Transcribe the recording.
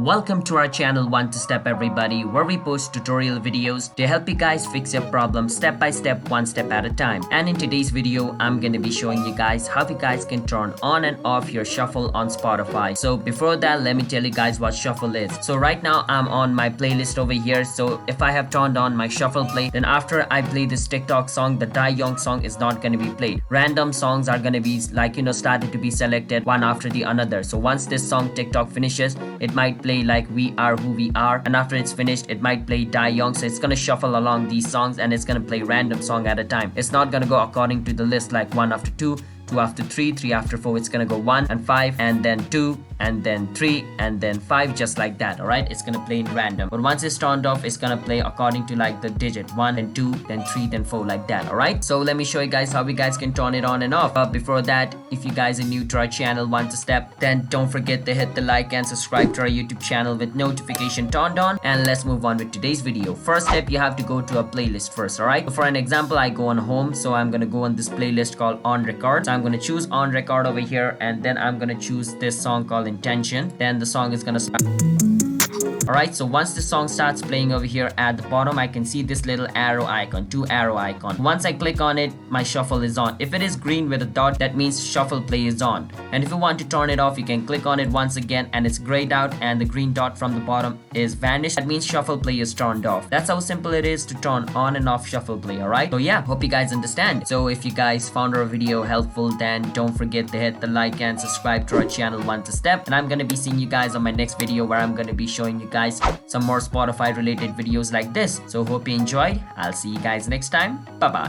Welcome to our channel One to Step everybody, where we post tutorial videos to help you guys fix your problems step by step, one step at a time. And in today's video, I'm gonna be showing you guys how you guys can turn on and off your shuffle on Spotify. So before that, let me tell you guys what shuffle is. So right now I'm on my playlist over here. So if I have turned on my shuffle play, then after I play this TikTok song, the Young song is not gonna be played. Random songs are gonna be started to be selected one after the another. So once this song TikTok finishes, it might play like We Are Who We Are, and after it's finished it might play Young. So it's gonna shuffle along these songs and it's gonna play random song at a time. It's not gonna go according to the list like 1 after 2, 2 after 3, 3 after 4. It's gonna go 1 and 5 and then 2 and then 3 and then 5, just like that. All right, it's gonna play in random, but once it's turned off, it's gonna play according to like the digit 1 and 2 then 3 then 4, like that. All right, so let me show you guys how you guys can turn it on and off. But before that, if you guys are new to our channel Want to Step, then don't forget to hit the like and subscribe to our YouTube channel with notification turned on. And let's move on with today's video. First step, you have to go to a playlist first. All right, so for an example, I go on home, so I'm gonna go on this playlist called On Record. So I'm gonna choose On Record over here, and then I'm gonna choose this song called Intention. Then the song is gonna start. Alright, so once the song starts playing over here at the bottom, I can see this little arrow icon, 2 arrow icon. Once I click on it, my shuffle is on. If it is green with a dot, that means shuffle play is on. And if you want to turn it off, you can click on it once again and it's grayed out and the green dot from the bottom is vanished. That means shuffle play is turned off. That's how simple it is to turn on and off shuffle play. Alright, so yeah, hope you guys understand. So if you guys found our video helpful, then don't forget to hit the like and subscribe to our channel One to Step. And I'm gonna be seeing you guys on my next video, where I'm gonna be showing you guys some more Spotify related videos like this. So hope you enjoyed. I'll see you guys next time. Bye bye.